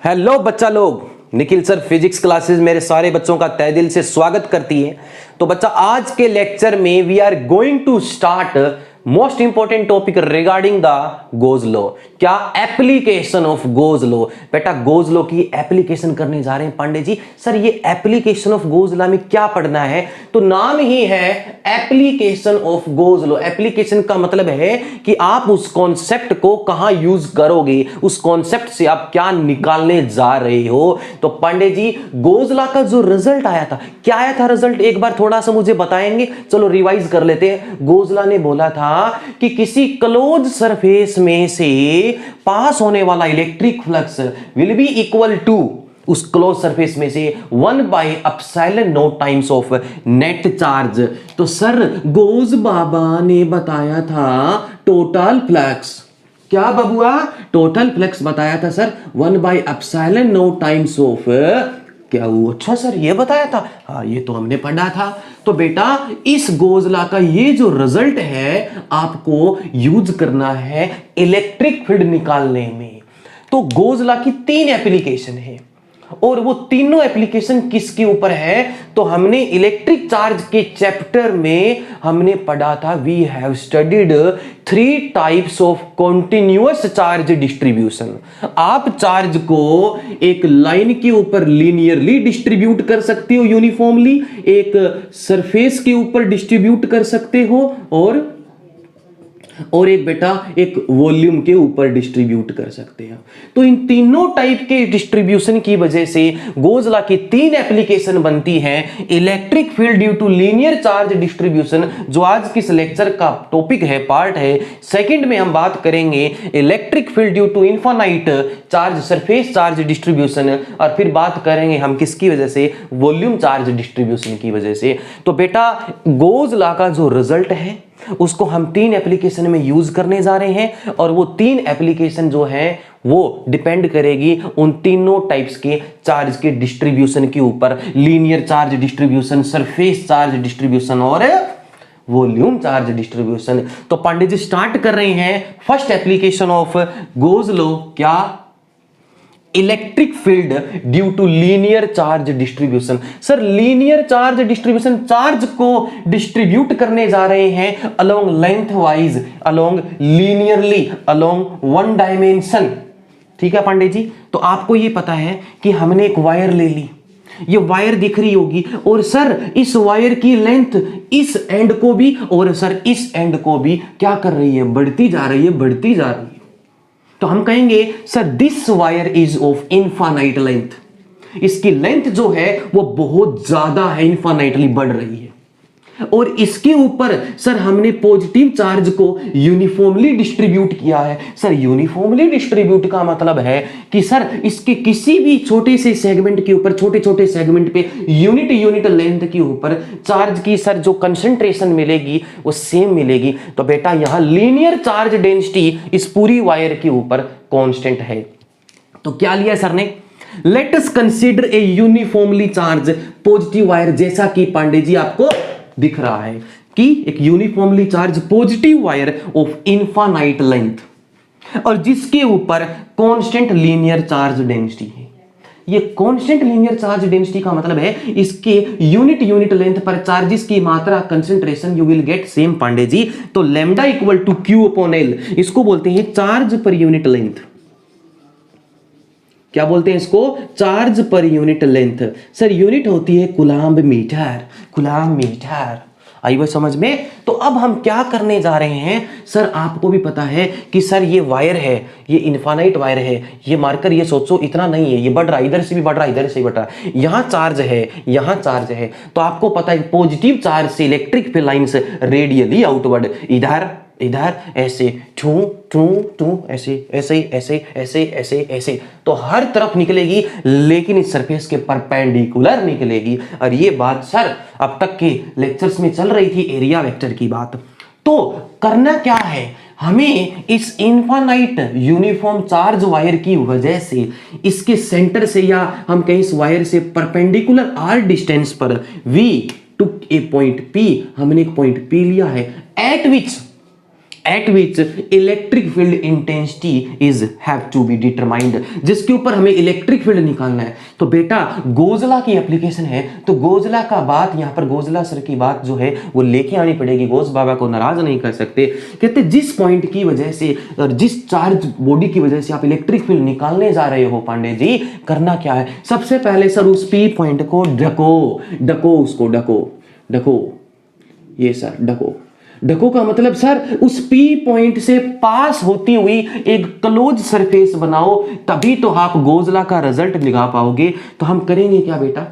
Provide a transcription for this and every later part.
Hello बच्चा लोग, Nikhil sir physics classes मेरे सारे बच्चों का तहे दिल से स्वागत करती है। तो बच्चा आज के लेक्चर में we are going to start most important topic regarding the Gauss law. क्या एप्लीकेशन ऑफ गोज लॉ। बेटा गोज लॉ की एप्लीकेशन करने जा रहे हैं पांडे जी। सर ये एप्लीकेशन ऑफ गोज लॉ में क्या पढ़ना है? तो नाम ही है application of Gauss law. Application का मतलब है कि आप उस कॉन्सेप्ट को कहां यूज करोगे, उस कॉन्सेप्ट से आप क्या निकालने जा रहे हो। तो पांडे जी गोज लॉ का जो रिजल्ट आया था, क्या आया था रिजल्ट, एक बार थोड़ा सा मुझे बताएंगे? चलो रिवाइज कर लेते हैं। गोज लॉ ने बोला था कि किसी क्लोज सरफेस में से पास होने वाला electric flux will be equal to उस क्लोज सरफेस में से 1/ε0 टाइम्स ऑफ नेट चार्ज। तो सर गोज बाबा ने बताया था टोटल फ्लक्स, क्या बबुआ? टोटल फ्लक्स बताया था सर 1/ε0 टाइम्स ऑफ क्या वो? अच्छा सर ये बताया था, हाँ ये तो हमने पढ़ा था। तो बेटा इस गोज लॉ का ये जो रिजल्ट है आपको यूज करना है इलेक्ट्रिक फील्ड निकालने में। तो गोज लॉ की 3 एप्लीकेशन है और वो तीनों एप्लीकेशन किसके ऊपर है? तो हमने इलेक्ट्रिक चार्ज के चैप्टर में हमने पढ़ा था, we have studied 3 types of continuous charge distribution. आप चार्ज को एक लाइन के ऊपर लीनियरली डिस्ट्रीब्यूट कर सकते हो यूनिफॉर्मली, एक सरफेस के ऊपर डिस्ट्रीब्यूट कर सकते हो और एक बेटा एक वॉल्यूम के ऊपर डिस्ट्रीब्यूट कर सकते हैं। तो इन तीनों टाइप के डिस्ट्रीब्यूशन की वजह से गोज लॉ की 3 एप्लीकेशन बनती हैं। Electric field due to linear charge distribution जो आज किस लेक्चर का टॉपिक है, पार्ट है। सेकंड में हम बात करेंगे electric field due to infinite charge surface charge distribution, और फिर बात करेंगे हम किसकी वजह से? वॉल्यूम चार्ज डिस्ट्रीब्यूशन की वजह से। तो बेटा गोज लॉ का जो रिजल्ट है उसको हम 3 एप्लीकेशन में यूज करने जा रहे हैं और वो 3 एप्लीकेशन जो है वो डिपेंड करेगी उन तीनों टाइप्स के चार्ज के डिस्ट्रीब्यूशन के ऊपर, linear charge distribution, surface charge distribution और वॉल्यूम चार्ज डिस्ट्रीब्यूशन। तो पांडे जी स्टार्ट कर रहे हैं first application of Gauss law, क्या? Electric field due to linear charge distribution. Sir linear charge distribution, charge को डिस्ट्रीब्यूट करने जा रहे हैं along length wise, along linearly, along one dimension. ठीक है पांडे जी। तो आपको ये पता है कि हमने एक वायर ले ली, ये वायर दिख रही होगी और सर इस वायर की लेंथ इस एंड को भी और सर इस एंड को भी क्या कर रही है? बढ़ती जा रही है, बढ़ती जा रही है। तो हम कहेंगे sir this wire is of infinite length. इसकी लेंथ जो है वो बहुत ज्यादा है, इनफाइनाइटली बढ़ रही है। और इसके ऊपर सर हमने पॉजिटिव चार्ज को यूनिफॉर्मली डिस्ट्रीब्यूट किया है। सर यूनिफॉर्मली डिस्ट्रीब्यूट का मतलब है कि सर इसके किसी भी छोटे से सेगमेंट के ऊपर, छोटे छोटे सेगमेंट पे यूनिट लेंथ के ऊपर चार्ज की सर जो कंसंट्रेशन मिलेगी वो सेम मिलेगी। तो बेटा यहां लीनियर चार्ज डेंसिटी इस पूरी वायर के ऊपर कांस्टेंट है। तो क्या लिया सर ने? Let us consider a uniformly charge positive wire, जैसा कि पांडे जी आपको दिख रहा है कि एक uniformly charge positive wire of infinite length और जिसके ऊपर कांस्टेंट लीनियर चार्ज डेंसिटी है। ये कांस्टेंट लीनियर चार्ज डेंसिटी का मतलब है इसके यूनिट लेंथ पर चार्जेस की मात्रा, concentration you will get same Pandey ji. तो lambda equal to Q upon l, इसको बोलते हैं चार्ज पर यूनिट लेंथ। क्या बोलते हैं इसको? Charge per unit length. Sir unit होती है कूलम्ब मीटर, कूलम्ब मीटर। आई वो समझ में? तो अब हम क्या करने जा रहे हैं? सर आपको भी पता है कि सर ये वायर है, ये इनफाइनाइट वायर है, ये मार्कर ये सोचो इतना नहीं है, ये बढ़ रहा है, इधर से भी बढ़ रहा है, इधर से भी बढ़ रहा है, यहां चार्ज है, यहां चार्ज है। तो आपको पता है पॉजिटिव चार्ज से electric field lines radially outward, इधर इधर ऐसे टू टू टू ऐसे ऐसे ऐसे ऐसे ऐसे ऐसे, तो हर तरफ निकलेगी लेकिन इस सरफेस के परपेंडिकुलर निकलेगी। और ये बात सर अब तक के लेक्चर्स में चल रही थी एरिया वेक्टर की बात। तो करना क्या है हमें? इस इनफाइनाइट यूनिफॉर्म चार्ज वायर की वजह से इसके सेंटर से या हम कहें इस वायर से परपेंडिकुलर आर डिस्टेंस पर we to a point P, हमने एक पॉइंट P लिया है at which at which electric field intensity is have to be determined, जिसके ऊपर हमें इलेक्ट्रिक फील्ड निकालना है। तो बेटा गोजला की एप्लीकेशन है, तो गोजला का बात यहां पर गोजला सर की बात जो है वो लेके आनी पड़ेगी, गोज बाबा को नाराज नहीं कर सकते। कहते जिस पॉइंट की वजह से और जिस चार्ज बॉडी की वजह से आप इलेक्ट्रिक फील्ड निकालने जा रहे हो पांडे जी, करना क्या है, सबसे पहले सर उस पी पॉइंट को ढको, उसको ढको, ये सर ढको का मतलब सर उस पी पॉइंट से पास होती हुई एक क्लोज सरफेस बनाओ, तभी तो आप गोजला का रिजल्ट निकाल पाओगे। तो हम करेंगे क्या बेटा,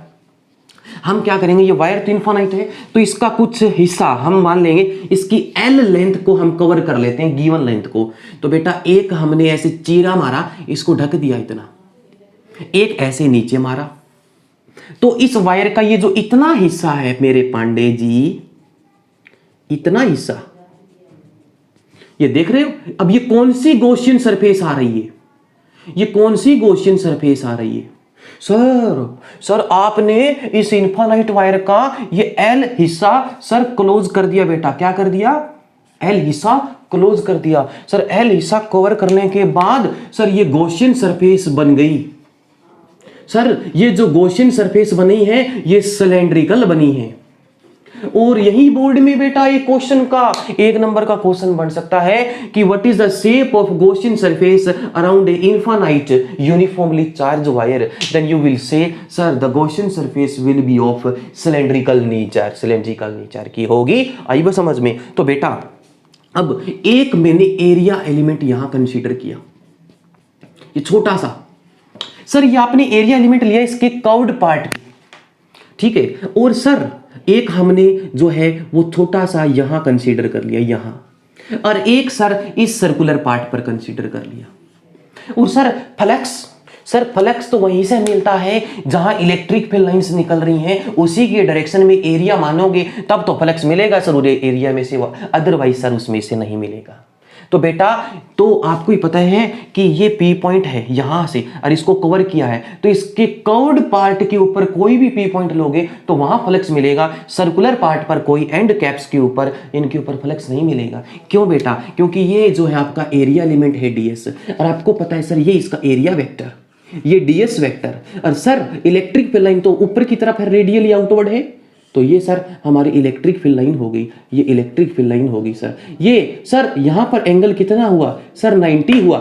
हम क्या करेंगे, ये वायर तो इनफाइनाइट है, तो इसका कुछ हिस्सा हम मान लेंगे, इसकी एल लेंथ को हम कवर कर लेते हैं, गिवन लेंथ को। तो बेटा एक हमने ऐसे चीरा मारा, इसको ढक दिया इतना, एक ऐसे नीचे मारा, तो इस वायर का ये जो इतना हिस्सा है मेरे पांडे जी, इतना हिस्सा, ये देख रहे हो। अब ये कौन सी गॉसियन सरफेस आ रही है, ये कौन सी गॉसियन सरफेस आ रही है सर आपने इस इनफाइनाइट वायर का ये एल हिस्सा सर क्लोज कर दिया बेटा, क्या कर दिया, एल हिस्सा क्लोज कर दिया। सर एल हिस्सा कवर करने के बाद सर ये गॉसियन सरफेस बन गई। सर ये जो गॉसियन सरफेस बनी है ये सिलेंड्रिकल बनी है, और यही बोर्ड में बेटा एक क्वेश्चन का 1 नंबर का क्वेश्चन बन सकता है कि what is the shape of Gaussian surface around a infinite uniformly charge wire, then you will say sir the Gaussian surface will be of cylindrical nature की होगी। आई बस समझ में। तो बेटा अब एक मैंने एरिया एलिमेंट यहां कंसीडर किया, ये छोटा सा, सर ये आपने एरिया एलिमेंट लिया इसके कर्व्ड पार्ट, ठीक है, और सर एक हमने जो है वो छोटा सा यहां कंसीडर कर लिया यहां, और एक सर इस सर्कुलर पार्ट पर कंसीडर कर लिया। और सर फ्लक्स तो वहीं से मिलता है जहां इलेक्ट्रिक फील्ड लाइंस निकल रही हैं, उसी के डायरेक्शन में एरिया मानोगे तब तो फ्लक्स मिलेगा सर एरिया में से, अदरवाइज सर उसमें से नहीं मिलेगा। तो बेटा तो आपको ही पता है कि ये पी पॉइंट है यहां से और इसको कवर किया है, तो इसके कर्व्ड पार्ट के ऊपर कोई भी पी पॉइंट लोगे तो वहां फ्लक्स मिलेगा, सर्कुलर पार्ट पर कोई एंड कैप्स के ऊपर इनके ऊपर फ्लक्स नहीं मिलेगा। क्यों बेटा, क्योंकि ये जो है आपका एरिया एलिमेंट है डीएस, और आपको पता है सर ये इसका एरिया वेक्टर, ये डीएस वेक्टर, और सर इलेक्ट्रिक फील्ड लाइन तो ऊपर की तरफ है, रेडियली आउटवर्ड है, तो ये सर हमारी इलेक्ट्रिक फील्ड लाइन हो गई, ये इलेक्ट्रिक फील्ड लाइन होगी सर। ये सर यहां पर एंगल कितना हुआ सर 90 हुआ।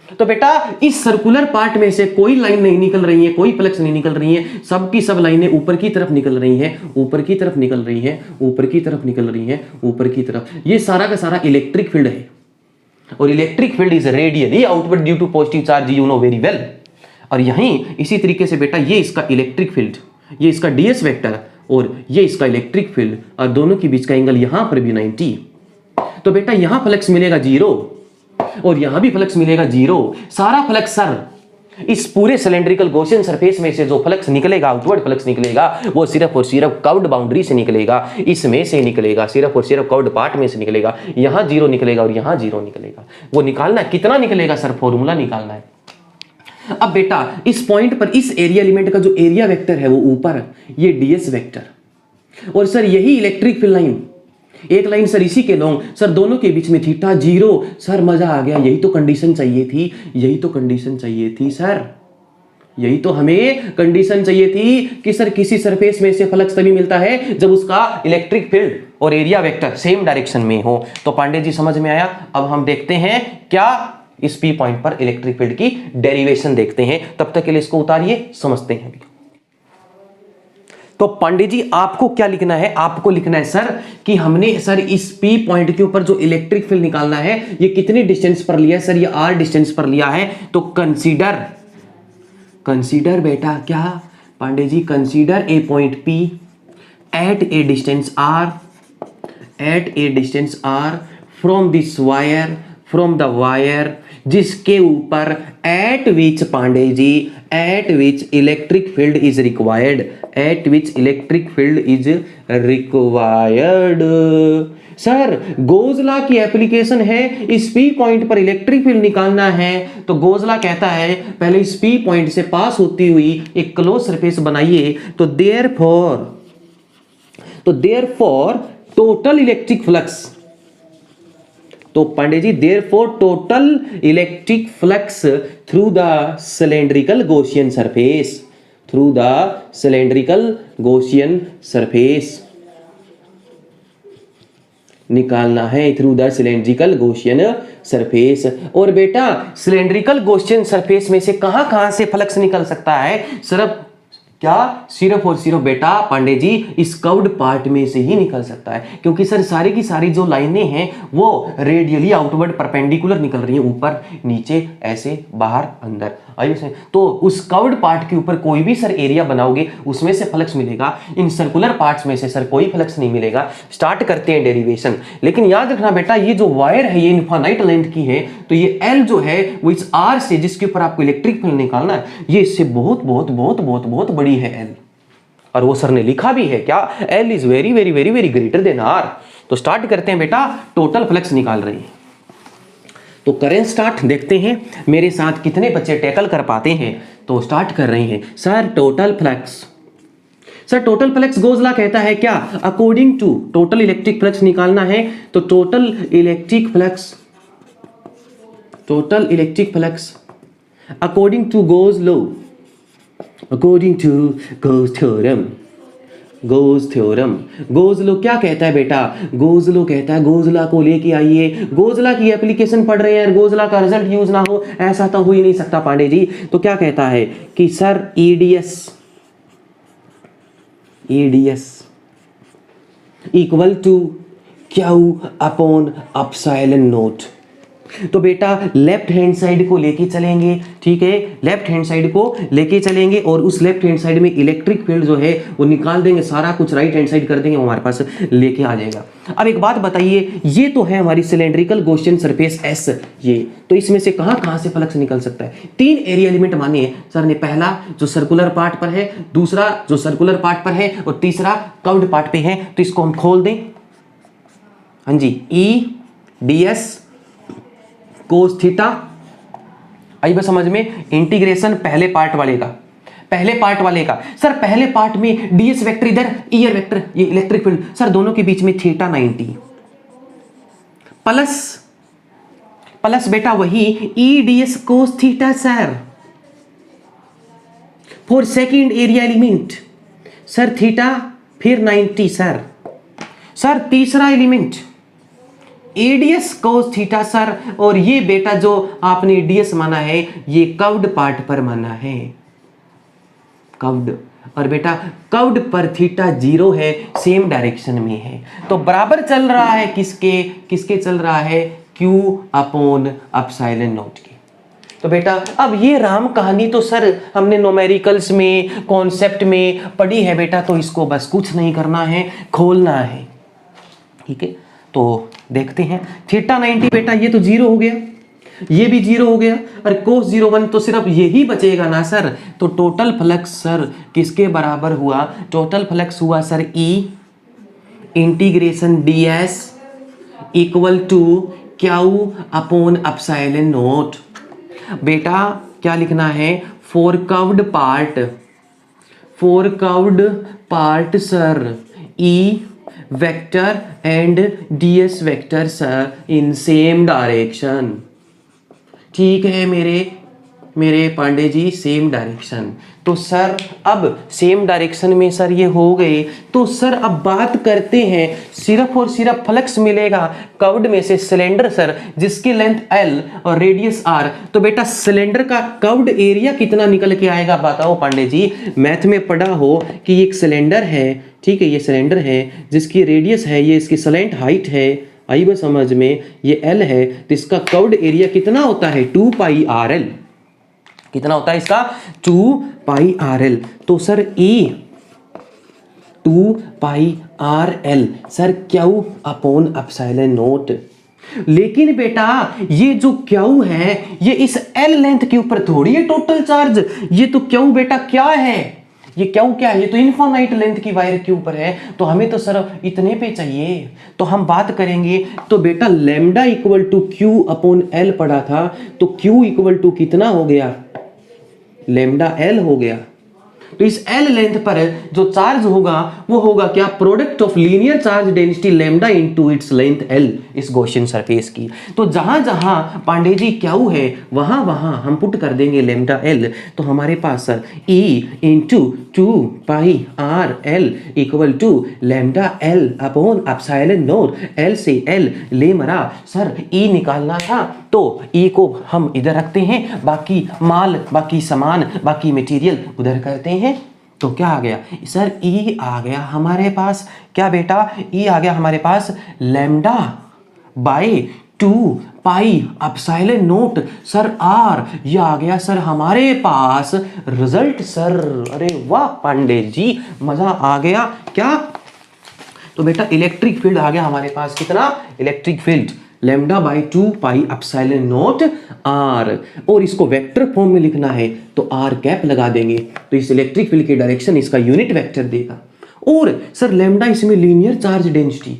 तो बेटा इस सर्कुलर पार्ट में से कोई लाइन नहीं निकल रही है, कोई फ्लक्स नहीं निकल रही है, सबकी सब लाइनें ऊपर की तरफ निकल रही हैं, ऊपर की तरफ निकल रही हैं, ऊपर की तरफ निकल रही हैं, ऊपर की तरफ। ये सारा का सारा इलेक्ट्रिक फील्ड है, और electric field is radially outward due to positive charge, you know very well. और यहीं इसी तरीके से बेटा ये इसका इलेक्ट्रिक फील्ड, ये इसका डीएस वेक्टर और ये इसका इलेक्ट्रिक फील्ड, और दोनों के बीच का एंगल यहां पर भी 90। तो बेटा यहां फ्लक्स मिलेगा 0 और यहां भी फ्लक्स मिलेगा 0। सारा फ्लक्स सर इस पूरे सिलेंड्रिकल गॉसियन सरफेस में से जो फ्लक्स निकलेगा, आउटवर्ड फ्लक्स निकलेगा, वो सिर्फ और सिर्फ कर्व्ड बाउंड्री से निकलेगा, इसमें से निकलेगा, सिर्फ और सिर्फ कर्व्ड पार्ट में से निकलेगा। यहां 0 निकलेगा और यहां 0 निकलेगा। वो निकालना कितना निकलेगा सर, फॉर्मूला निकालना है। अब बेटा इस पॉइंट पर इस एरिया एलिमेंट का जो एरिया वेक्टर है वो ऊपर, ये डीएस वेक्टर, और सर यही इलेक्ट्रिक फील्ड लाइन, एक लाइन सर इसी के लॉन्ग, सर दोनों के बीच में थीटा 0। सर मजा आ गया, यही तो कंडीशन चाहिए थी, यही तो कंडीशन चाहिए थी सर, यही तो हमें कंडीशन चाहिए थी कि सर किसी सरफेस में से फ्लक्स तभी मिलता है जब उसका इलेक्ट्रिक फील्ड और एरिया वेक्टर सेम डायरेक्शन में हो। तो पांडे जी समझ में आया। अब हम देखते हैं क्या इस पी पॉइंट पर इलेक्ट्रिक फील्ड की डेरिवेशन देखते हैं, तब तक के लिए इसको उतारिए, समझते हैं अभी। तो पांडे जी आपको क्या लिखना है, आपको लिखना है सर कि हमने सर इस पी पॉइंट के ऊपर जो इलेक्ट्रिक फील्ड निकालना है ये कितने डिस्टेंस पर लिया है सर, ये r डिस्टेंस पर लिया है। तो कंसीडर बेटा क्या Pandey ji, consider a point P at a distance r from this wire, from the wire, जिसके ऊपर at which Pandey ji, at which electric field is required, at which electric field is required. Sir Gauss law की application है, इस P point पर electric field निकालना है, तो गोजला कहता है पहले इस पी पॉइंट से पास होती हुई एक क्लोज सरफेस बनाइए। तो देयरफॉर टोटल इलेक्ट्रिक फ्लक्स, तो Pandey ji therefore total electric flux through the cylindrical Gaussian surface, through the cylindrical Gaussian surface निकालना है, through the cylindrical Gaussian surface. और बेटा सिलेंड्रिकल गॉसियन सरफेस में से कहां से फ्लक्स निकल सकता है? सिर्फ क्या? सिर्फ और सिर्फ बेटा पांडे जी इस कर्व्ड पार्ट में से ही निकल सकता है, क्योंकि सर सारी की सारी जो लाइनें हैं वो रेडियली आउटवर्ड परपेंडिकुलर निकल रही हैं, ऊपर नीचे ऐसे बाहर अंदर। आइए, तो उस कर्व्ड पार्ट के ऊपर कोई भी सर एरिया बनाओगे उसमें से फ्लक्स मिलेगा, इन सर्कुलर पार्ट्स में से सर कोई फ्लक्स नहीं मिलेगा। स्टार्ट करते हैं डेरिवेशन। लेकिन याद रखना बेटा ये जो वायर है ये इनफाइनाइट लेंथ की है, तो ये एल जो है वो इस आर से जिसके ऊपर आपको इलेक्ट्रिक फील्ड निकालना है ये इससे बहुत बहुत बहुत बहुत बहुत बड़ी है एल, और वो सर ने लिखा भी है क्या? L is very very very very greater than R. तो स्टार्ट करते हैं बेटा, टोटल फ्लक्स निकाल रही है। तो करें स्टार्ट, देखते हैं मेरे साथ कितने बच्चे टैकल कर पाते हैं। तो स्टार्ट कर रहे हैं sir total flux. Sir total flux Gauss law कहता है क्या? According to total electric flux निकालना है तो total electric flux according to Gauss law, according to Gauss theorem, Gauss law क्या कहता है बेटा? गोज लॉ कहता है, गोज लॉ को लेके आइए, गोज लॉ की एप्लीकेशन पढ़ रहे हैं, गोज लॉ का रिजल्ट यूज ना हो ऐसा तो हो ही नहीं सकता पांडे जी। तो क्या कहता है कि sir EDS equal to Q upon epsilon not. तो बेटा लेफ्ट हैंड साइड को लेके चलेंगे, ठीक है, लेफ्ट हैंड साइड को लेके चलेंगे और उस लेफ्ट हैंड साइड में इलेक्ट्रिक फील्ड जो है वो निकाल देंगे, सारा कुछ राइट हैंड साइड कर देंगे, वो हमारे पास लेके आ जाएगा। अब एक बात बताइए, ये तो है हमारी सिलेंड्रिकल गॉसियन सरफेस एस, ये तो इसमें से कहां से फ्लक्स निकल सकता है? तीन एरिया एलिमेंट माने हैं सर ने, पहला जो सर्कुलर पार्ट पर है, दूसरा जो सर्कुलर पार्ट पर है और तीसरा कर्व्ड पार्ट पे है। तो इसको हम खोल दें, हाँ जी, E d s cos theta. आई बस समझ में, इंटीग्रेशन पहले पार्ट वाले का, सर पहले पार्ट में डीएस वेक्टर इधर, ईयर वेक्टर, ये इलेक्ट्रिक फील्ड, सर दोनों के बीच में थीटा 90 प्लस बेटा वही E ds cos theta sir for second area element, sir theta फिर 90 सर तीसरा element E ds cos theta sir, और ये बेटा जो आपने डीएस माना है ये कर्व्ड पार्ट पर माना है, कर्व्ड, और बेटा कर्व्ड पर थीटा 0 है, सेम डायरेक्शन में है, तो बराबर चल रहा है किसके चल रहा है? Q अपॉन एप्सिलॉन नॉट की। तो बेटा अब ये राम कहानी तो सर हमने न्यूमेरिकल्स में कॉन्सेप्ट में पढ़ी है बेटा, तो इसको बस कुछ नहीं करना है, खोलना है, ठीक है। तो देखते हैं थीटा 90 बेटा ये तो 0 हो गया, ये भी 0 हो गया, और कोस 01 तो सिर्फ यही बचेगा ना सर। तो टोटल फ्लक्स सर किसके बराबर हुआ? टोटल फ्लक्स हुआ sir E integration ds equal to Q upon epsilon not. बेटा क्या लिखना है? For curved part sir E vector and ds vector sir in same direction, ठीक है मेरे पांडे जी, सेम डायरेक्शन। तो सर अब सेम डायरेक्शन में सर ये हो गए, तो सर अब बात करते हैं सिर्फ और सिर्फ फ्लक्स मिलेगा कर्व्ड में से सिलेंडर सर जिसकी लेंथ L और रेडियस R। तो बेटा सिलेंडर का कर्व्ड एरिया कितना निकल के आएगा बताओ पांडे जी? मैथ में पढ़ा हो कि ये एक सिलेंडर है, ठीक है, ये सिलेंडर है जिसकी रेडियस है, ये इसकी स्लैंट हाइट है, आई बस समझ में, ये L है, तो इसका कर्व्ड एरिया कितना होता है? 2 पाई RL। कितना होता है इसका? 2 पाई RL। तो sir E 2 pi RL sir Q upon epsilon not. लेकिन बेटा ये जो क्यू है ये इस L लेंथ के ऊपर थोड़ी है टोटल चार्ज, ये तो क्यू बेटा क्या है? ये क्यू क्या है? ये तो इनफाइनाइट लेंथ की वायर के ऊपर है, तो हमें तो सर इतने पे चाहिए। तो हम बात करेंगे तो बेटा lambda equal to Q upon L पढ़ा था, तो क्यू इक्वल टू कितना हो गया? लैम्डा L हो गया। तो इस L लेंथ पर जो चार्ज होगा वो होगा क्या, product of linear charge density lambda into its length L इस गॉसियन सरफेस की। तो जहां जहां पांडे जी क्यू है वहां वहां हम पुट कर देंगे लैम्डा L। तो हमारे पास sir E into 2 pi R L equal to lambda L upon epsilon naught L से L ले मरा। सर E निकालना था तो E को हम इधर रखते हैं, बाकी माल, बाकी सामान, बाकी मटेरियल उधर करते हैं। तो क्या आ गया सर, E आ गया हमारे पास क्या बेटा, E आ गया हमारे पास lambda by 2 pi epsilon naught sir R। ये आ गया सर हमारे पास रिजल्ट सर। अरे वाह पांडे जी, मजा आ गया क्या। तो बेटा इलेक्ट्रिक फील्ड आ गया हमारे पास कितना, electric field lambda by 2 pi epsilon not R। और इसको वेक्टर फॉर्म में लिखना है तो R कैप लगा देंगे, तो इस इलेक्ट्रिक फील्ड की डायरेक्शन इसका यूनिट वेक्टर देगा। और सर लैम्डा इसमें linear charge density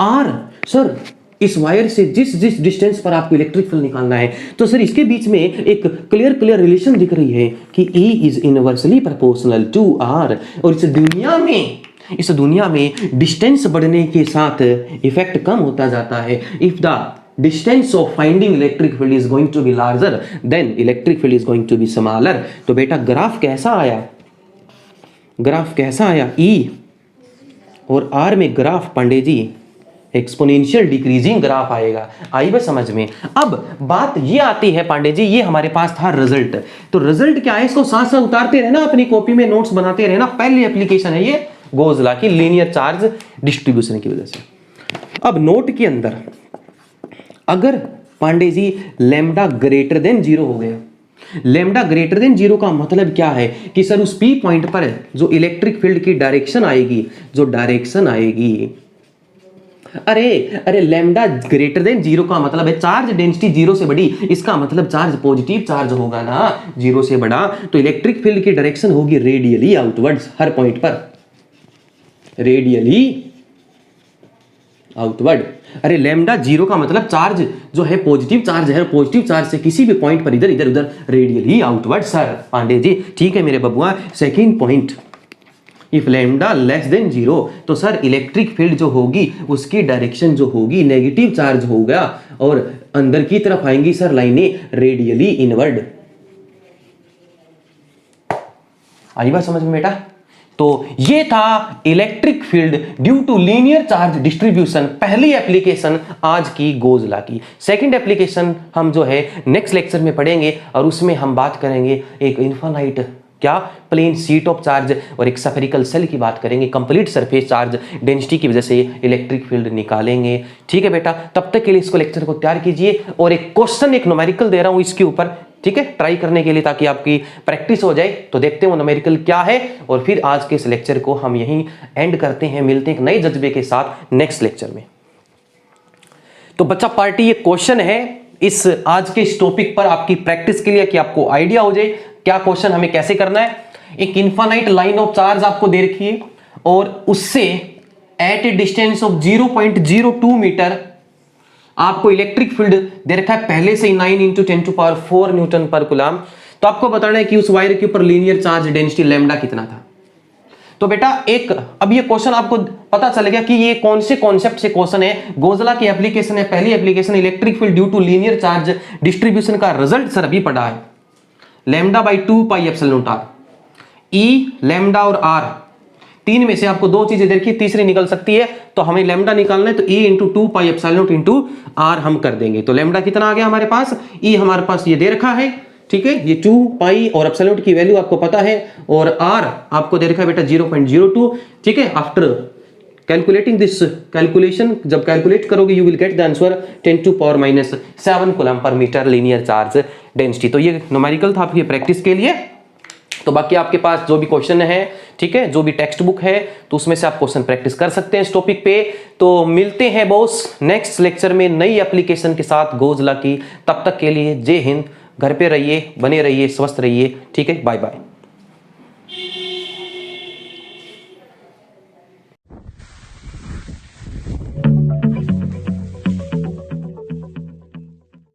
R। Sir इस वायर से जिस जिस डिस्टेंस पर आपको इलेक्ट्रिक फील्ड निकालना है, तो सर इसके बीच में एक क्लियर रिलेशन दिख रही है कि E is inversely proportional to R। और इस दुनिया में डिस्टेंस बढ़ने के साथ इफेक्ट कम होता जाता है। If the distance of finding electric field is going to be larger then electric field is going to be smaller. तो बेटा ग्राफ कैसा आया, E और R में graph Pandey ji exponential decreasing graph आएगा। आई बस समझ में। अब बात ये आती है पांडे जी, ये हमारे पास था रिजल्ट। तो रिजल्ट क्या है, इसको साथ साथ उतारते रहना, अपनी कॉपी में नोट्स बनाते रहना। पहली एप्लीकेशन है ये गोज लॉ की लीनियर चार्ज डिस्ट्रीब्यूशन की वजह से। अब नोट के अंदर अगर Pandey ji lambda greater than 0 हो गया, लैम्डा ग्रेटर देन 0 का मतलब क्या है कि सर उस P पॉइंट पर जो इलेक्ट्रिक फील्ड की डायरेक्शन आएगी, अरे लैम्डा ग्रेटर देन 0 का मतलब है चार्ज डेंसिटी 0 से बड़ी, इसका मतलब चार्ज पॉजिटिव चार्ज होगा ना 0 से बड़ा। तो इलेक्ट्रिक फील्ड की डायरेक्शन होगी रेडियली आउटवर्ड्स, हर पॉइंट पर रेडियली आउटवर्ड। अरे लैम्डा 0 का मतलब चार्ज जो है पॉजिटिव चार्ज है, पॉजिटिव चार्ज से किसी भी पॉइंट पर इधर उधर radially outward. Sir Pandey ji ठीक है मेरे बबुआ। Second point, if lambda less than 0 तो सर इलेक्ट्रिक फील्ड जो होगी उसकी डायरेक्शन जो होगी नेगेटिव चार्ज होगा और अंदर की तरफ आएंगी सर लाइनें रेडियली इनवर्ड। आई बात समझ में बेटा। तो ये था electric field due to linear charge distribution, पहली एप्लीकेशन आज की गोज लॉ की। सेकंड एप्लीकेशन हम जो है नेक्स्ट लेक्चर में पढ़ेंगे और उसमें हम बात करेंगे एक इनफाइनाइट क्या प्लेन शीट ऑफ चार्ज और एक स्फेरिकल सेल की बात करेंगे। कंप्लीट सरफेस चार्ज डेंसिटी की वजह से इलेक्ट्रिक फील्ड निकालेंगे। ठीक है बेटा, तब तक के लिए इसको लेक्चर को तैयार कीजिए और एक क्वेश्चन एक न्यूमेरिकल दे रहा हूं इसके ऊपर, ठीक है, ट्राई करने के लिए ताकि आपकी प्रैक्टिस हो जाए। तो देखते हैं वो न्यूमेरिकल क्या है और फिर आज के इस लेक्चर को हम यहीं एंड करते हैं। मिलते हैं एक नए जज्बे के साथ नेक्स्ट लेक्चर में। तो बच्चा पार्टी ये क्वेश्चन है इस आज के इस टॉपिक पर आपकी प्रैक्टिस के लिए कि आपको आइडिया हो जाए क्या क्वेश्चन हमें कैसे करना है। एक इनफाइनाइट लाइन ऑफ चार्ज आपको दे रखी है और उससे at a distance of 0.02 metre आपको इलेक्ट्रिक फील्ड दे रखा है पहले से ही 9 × 10⁴ न्यूटन पर कूलम। तो आपको बताना है कि उस वायर के ऊपर लीनियर चार्ज डेंसिटी लैम्डा कितना था। तो बेटा एक अब ये क्वेश्चन आपको पता चल गया कि ये कौन से कॉन्सेप्ट से क्वेश्चन है। गोज लॉ की एप्लीकेशन है, पहली application electric field due to linear charge distribution का रिजल्ट सर अभी पढ़ा है lambda by 2 pi epsilon not R. E lambda और आर तीन में से आपको दो चीजें देखिए तीसरी निकल सकती है, तो हमें लैम्डा निकालना है तो E × 2 pi epsilon not into R हम कर देंगे। तो लैम्डा कितना आ गया हमारे पास, E हमारे पास ये दे रखा है, ठीक है, ये 2 पाई और एप्सिलॉन नॉट की वैल्यू आपको पता है और आर आपको दे रखा है बेटा 0.02, ठीक है। आफ्टर कैलकुलेटिंग दिस कैलकुलेशन जब कैलकुलेट करोगे you will get the answer 10⁻⁷ coulomb per metre linear charge density. तो ये न्यूमेरिकल था आपकी प्रैक्टिस के लिए। तो बाकी आपके पास जो भी क्वेश्चन है, ठीक है, जो भी टेक्स्ट बुक है तो उसमें से आप क्वेश्चन प्रैक्टिस कर सकते हैं इस टॉपिक पे। तो मिलते हैं बॉस नेक्स्ट लेक्चर में नई एप्लीकेशन के साथ गोज लॉ की। तब तक के लिए जय हिंद, घर पे रहिए, बने रहिए, स्वस्थ रहिए, ठीक है, बाय बाय।